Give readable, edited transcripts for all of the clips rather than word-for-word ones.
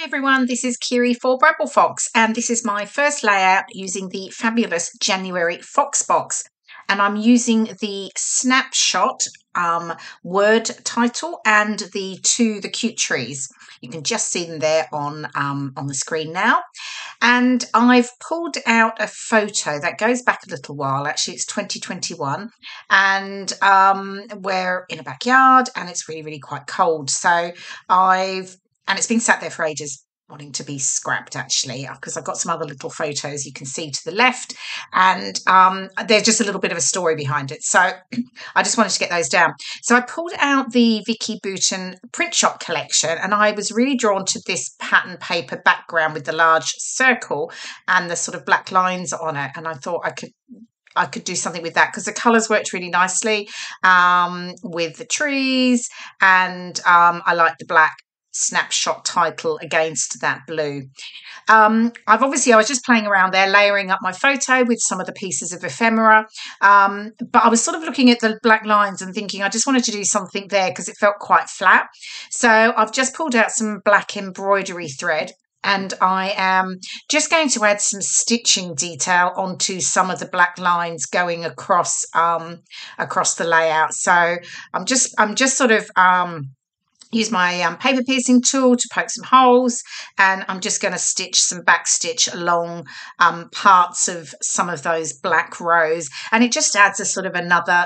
Hi everyone, this is Kirei for Bramble Fox, and this is my first layout using the fabulous January Fox box. And I'm using the Snapshot word title and the cute trees. You can just see them there on the screen now. And I've pulled out a photo that goes back a little while. Actually, it's 2021, and we're in a backyard, and it's really, really quite cold. So and it's been sat there for ages, wanting to be scrapped actually, because I've got some other little photos you can see to the left, and there's just a little bit of a story behind it. So I just wanted to get those down. So I pulled out the Vicki Boutin Print Shop collection, and I was really drawn to this pattern paper background with the large circle and the sort of black lines on it, and I thought I could do something with that because the colours worked really nicely with the trees, and I like the black Snapshot title against that blue. I was just playing around there, layering up my photo with some of the pieces of ephemera, but I was sort of looking at the black lines and thinking I just wanted to do something there because it felt quite flat. So I've just pulled out some black embroidery thread, and I am just going to add some stitching detail onto some of the black lines going across the layout. So I'm just sort of use my paper piercing tool to poke some holes, and I'm just going to stitch some back stitch along parts of some of those black rows, and it just adds a sort of another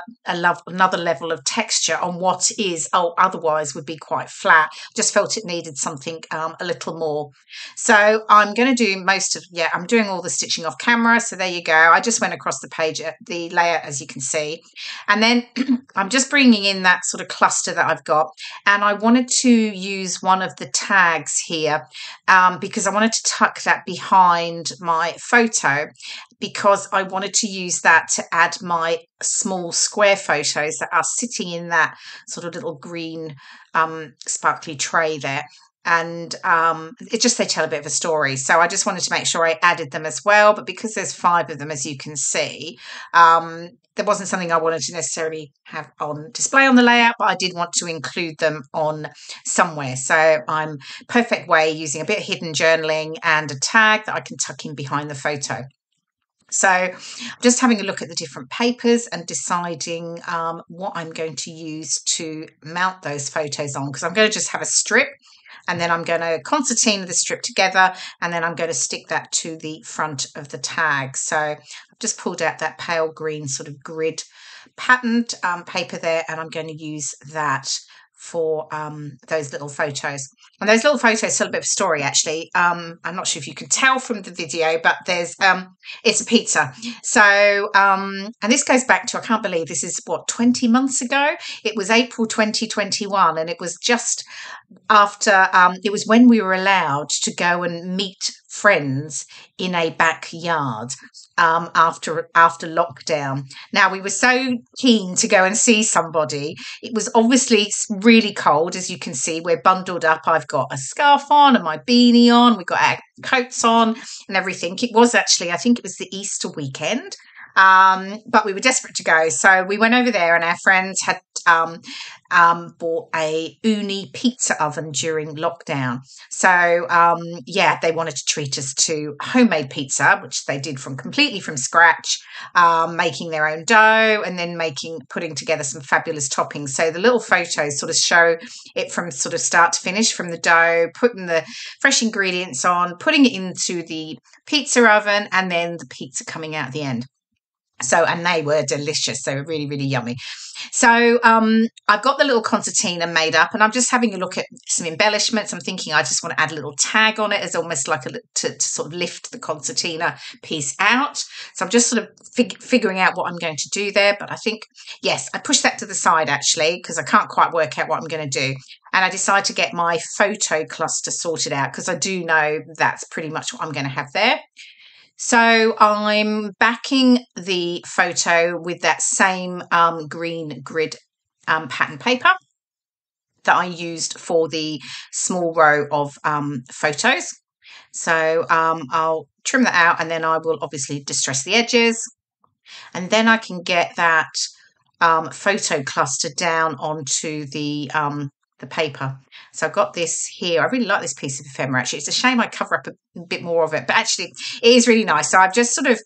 level of texture on what is otherwise would be quite flat. Just felt it needed something a little more. So I'm going to do I'm doing all the stitching off camera, so there you go. I just went across the page at the layout, as you can see, and then I'm just bringing in that sort of cluster that I've got, and I wanted to use one of the tags here because I wanted to tuck that behind my photo, because I wanted to use that to add my small square photos that are sitting in that sort of little green sparkly tray there. And they tell a bit of a story. So I just wanted to make sure I added them as well. But because there's 5 of them, as you can see, there wasn't something I wanted to necessarily have on display on the layout, but I did want to include them on somewhere. So I'm perfect way using a bit of hidden journaling and a tag that I can tuck in behind the photo. So I'm just having a look at the different papers and deciding what I'm going to use to mount those photos on, because I'm going to just have a strip, and then I'm going to concertina the strip together, and then I'm going to stick that to the front of the tag. So I've just pulled out that pale green sort of grid patterned paper there, and I'm going to use that for those little photos. And those little photos tell a bit of a story, actually. I'm not sure if you can tell from the video, but there's it's a pizza. So and this goes back to, I can't believe this is 20 months ago. It was April 2021, and it was just after it was when we were allowed to go and meet friends in a backyard after lockdown. Now, we were so keen to go and see somebody. It was obviously really cold, as you can see. We're bundled up. I've got a scarf on and my beanie on. We've got our coats on and everything. It was actually, I think it was the Easter weekend. But we were desperate to go. So we went over there, and our friends had bought a uni pizza oven during lockdown. So, they wanted to treat us to homemade pizza, which they did completely from scratch, making their own dough, and then putting together some fabulous toppings. So the little photos sort of show it from sort of start to finish, from the dough, putting the fresh ingredients on, putting it into the pizza oven, and then the pizza coming out at the end. So, and they were delicious. They were really, really yummy. So I've got the little concertina made up, and I'm just having a look at some embellishments. I'm thinking I just want to add a little tag on it as almost like to sort of lift the concertina piece out. So I'm just sort of figuring out what I'm going to do there. But I think, yes, I pushed that to the side actually, because I can't quite work out what I'm going to do. And I decided to get my photo cluster sorted out, because I do know that's pretty much what I'm going to have there. So I'm backing the photo with that same green grid pattern paper that I used for the small row of photos. So I'll trim that out, and then I will obviously distress the edges, and then I can get that photo cluster down onto the paper. So I've got this here. I really like this piece of ephemera, actually. It's a shame I cover up a bit more of it, but actually it is really nice. So I've just sort of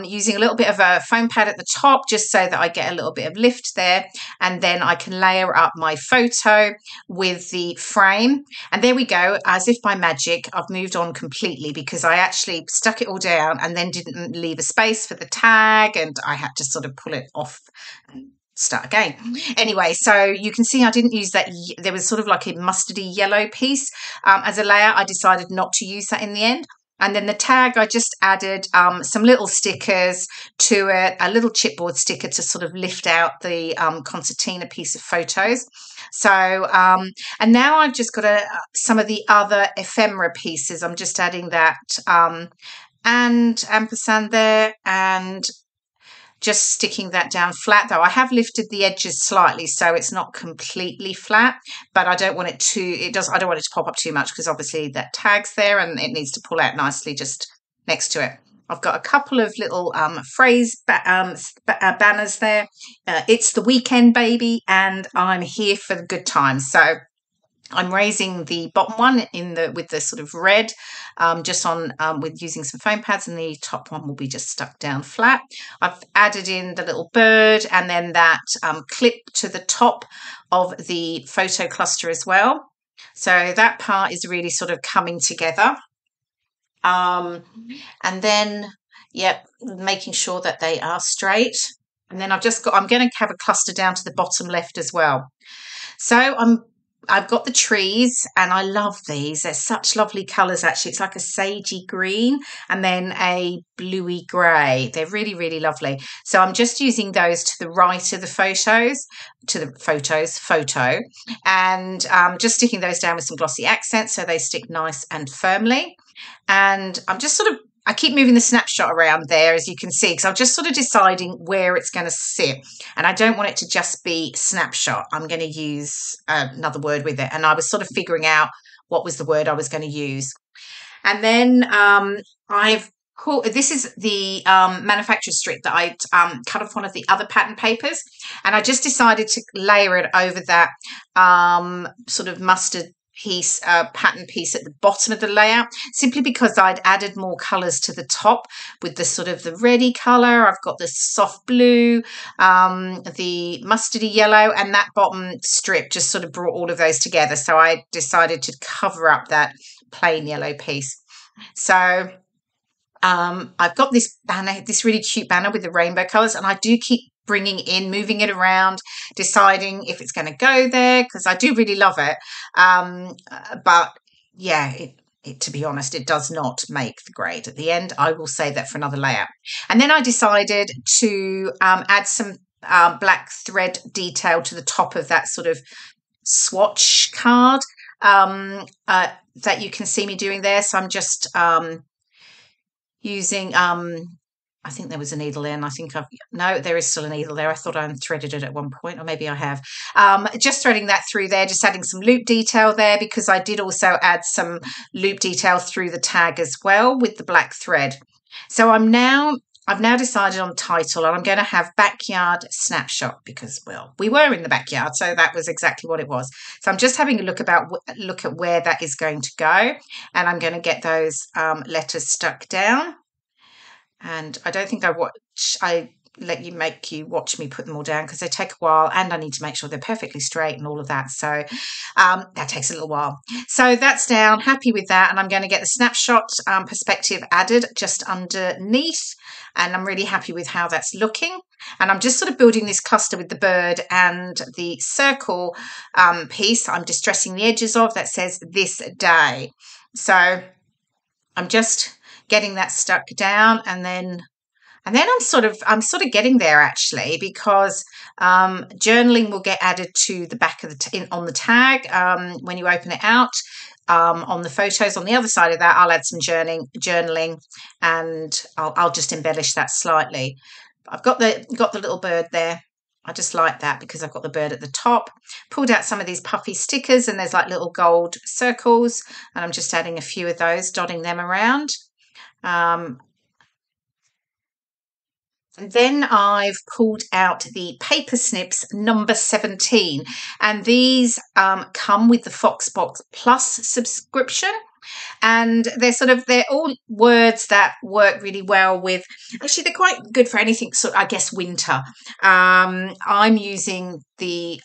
using a little bit of a foam pad at the top just so that I get a little bit of lift there, and then I can layer up my photo with the frame. And there we go. As if by magic, I've moved on completely because I actually stuck it all down and then didn't leave a space for the tag, and I had to sort of pull it off and start again. Anyway, so you can see I didn't use that. There was sort of like a mustardy yellow piece as a layer. I decided not to use that in the end. And then the tag, I just added some little stickers to it, a little chipboard sticker to sort of lift out the concertina piece of photos. So, and now I've just got some of the other ephemera pieces. I'm just adding that and ampersand there, and just sticking that down flat. Though I have lifted the edges slightly so it's not completely flat, but I don't want it to, I don't want it to pop up too much because obviously that tag's there and it needs to pull out nicely just next to it. I've got a couple of little phrase banners there. It's the weekend, baby, and I'm here for the good times. So I'm raising the bottom one with the sort of red, just on with using some foam pads, and the top one will be just stuck down flat. I've added in the little bird and then that clip to the top of the photo cluster as well. So that part is really sort of coming together. And then, yep, making sure that they are straight. And then I'm going to have a cluster down to the bottom left as well. So I've got the trees and I love these. They're such lovely colours, actually. It's like a sagey green and then a bluey grey. They're really, really lovely. So I'm just using those to the right of the photo, and just sticking those down with some glossy accents so they stick nice and firmly. And I'm just sort of, I keep moving the snapshot around there, as you can see, because I'm just sort of deciding where it's going to sit. And I don't want it to just be snapshot. I'm going to use another word with it. And I was sort of figuring out what was the word I was going to use. And then this is the manufacturer's strip that I cut off one of the other pattern papers. And I just decided to layer it over that sort of mustard piece, pattern piece at the bottom of the layout, simply because I'd added more colours to the top with the sort of the reddy colour. I've got the soft blue, the mustardy yellow, and that bottom strip just sort of brought all of those together. So I decided to cover up that plain yellow piece. So I've got this banner, this really cute banner with the rainbow colours, and I do keep moving it around, deciding if it's going to go there, because I do really love it. But yeah, to be honest, it does not make the grade at the end. I will save that for another layout. And then I decided to add some black thread detail to the top of that sort of swatch card that you can see me doing there. So I'm just using I think there was a needle there, and I think no, there is still a needle there. I thought I threaded it at one point, or maybe I have. Just threading that through there, just adding some loop detail there, because I did also add some loop detail through the tag as well with the black thread. So I've now decided on title, and I'm going to have Backyard Snapshot because, well, we were in the backyard, so that was exactly what it was. So I'm just having a look at where that is going to go, and I'm going to get those letters stuck down. And I don't think I make you watch me put them all down because they take a while, and I need to make sure they're perfectly straight and all of that. So that takes a little while. So that's down, happy with that. And I'm going to get the snapshot perspective added just underneath. And I'm really happy with how that's looking. And I'm just sort of building this cluster with the bird and the circle piece I'm distressing the edges of that says this day. So I'm just getting that stuck down, and then I'm sort of getting there, actually, because journaling will get added to the back of on the tag when you open it out. On the photos on the other side of that, I'll add some journaling, and I'll just embellish that slightly. I've got the little bird there. I just like that because I've got the bird at the top. Pulled out some of these puffy stickers, and there's like little gold circles, and I'm just adding a few of those, dotting them around. And then I've pulled out the Paper Snips number 17, and these come with the Foxbox Plus subscription. And they're all words that work really well with, actually they're quite good for anything sort of, I guess, winter. I'm using the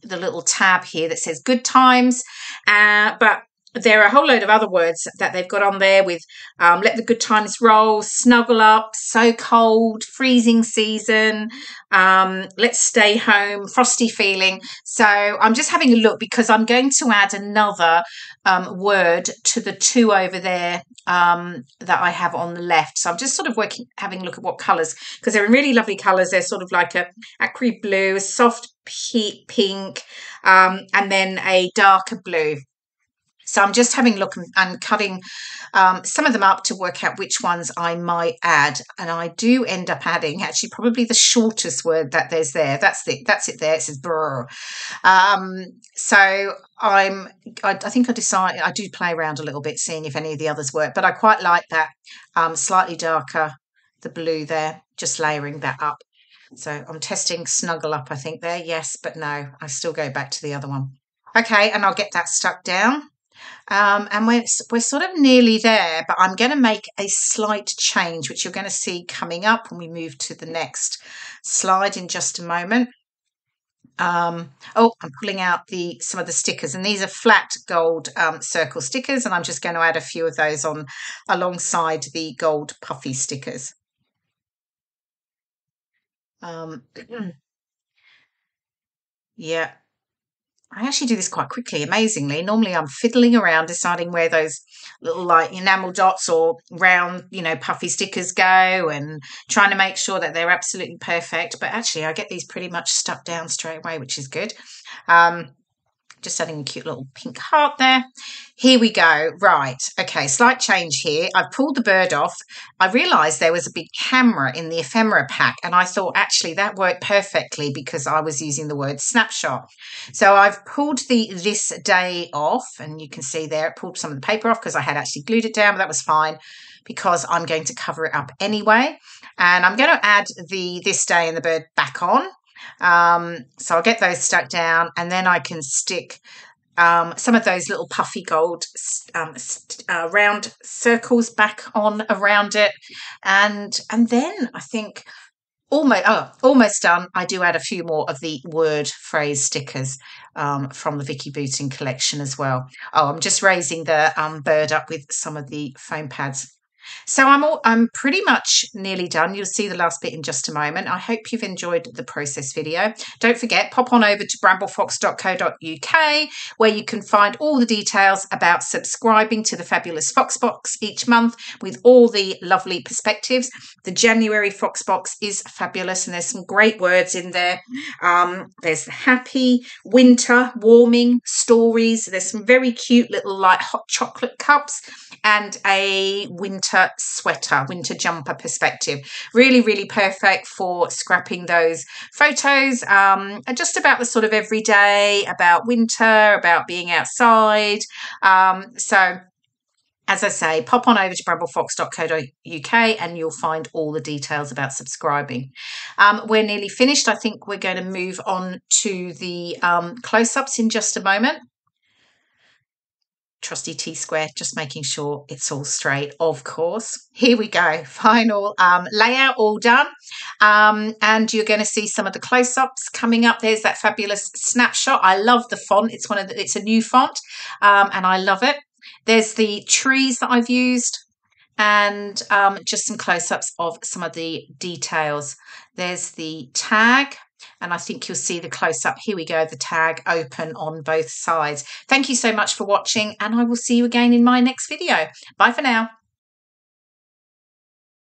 little tab here that says good times, but there are a whole load of other words that they've got on there with let the good times roll, snuggle up, so cold, freezing season, let's stay home, frosty feeling. So I'm just having a look because I'm going to add another word to the two over there that I have on the left. So I'm just sort of having a look at what colours, because they're in really lovely colours. They're sort of like a aqua blue, a soft pink, and then a darker blue. So I'm just having a look and cutting some of them up to work out which ones I might add. And I do end up adding actually probably the shortest word that there's there. That's it there. It says brr. So I think I decided, I do play around a little bit seeing if any of the others work, but I quite like that slightly darker, the blue there, just layering that up. So I'm testing snuggle up, I think there. Yes, but no, I still go back to the other one. Okay, and I'll get that stuck down. And we're sort of nearly there, but I'm going to make a slight change, which you're going to see coming up when we move to the next slide in just a moment. I'm pulling out some of the stickers, and these are flat gold circle stickers, and I'm just going to add a few of those on alongside the gold puffy stickers. Yeah. I actually do this quite quickly, amazingly. Normally I'm fiddling around deciding where those little like enamel dots or round, puffy stickers go and trying to make sure that they're absolutely perfect. But actually I get these pretty much stuck down straight away, which is good. Just adding a cute little pink heart there. Here we go. Right. Okay, slight change here. I've pulled the bird off. I realised there was a big camera in the ephemera pack, and I thought actually that worked perfectly because I was using the word snapshot. So I've pulled the this day off, and you can see there it pulled some of the paper off because I had actually glued it down, but that was fine because I'm going to cover it up anyway. And I'm going to add the this day and the bird back on. So I'll get those stuck down, and then I can stick some of those little puffy gold round circles back on around it, and then I think almost done. I do add a few more of the word phrase stickers from the Vicki Boutin collection as well. I'm just raising the bird up with some of the foam pads. So I'm pretty much nearly done. You'll see the last bit in just a moment. I hope you've enjoyed the process video. Don't forget, pop on over to brambleffox.co.uk where you can find all the details about subscribing to the fabulous Foxbox each month with all the lovely perspectives. The January Foxbox is fabulous, and there's some great words in there. There's happy, winter, warming, stories. There's some very cute little like hot chocolate cups and a winter sweater, winter jumper perspective. Really, really perfect for scrapping those photos, just about the sort of everyday, about winter, about being outside. So as I say, pop on over to brambleffox.co.uk and you'll find all the details about subscribing. We're nearly finished. I think we're going to move on to the close-ups in just a moment. Trusty T-square, just making sure it's all straight, of course. Here we go, final layout all done. And you're going to see some of the close-ups coming up. There's that fabulous snapshot. I love the font. It's a new font, and I love it. There's the trees that I've used, and just some close-ups of some of the details. There's the tag, and I think you'll see the close-up. Here we go, the tag open on both sides. Thank you so much for watching, and I will see you again in my next video. Bye for now.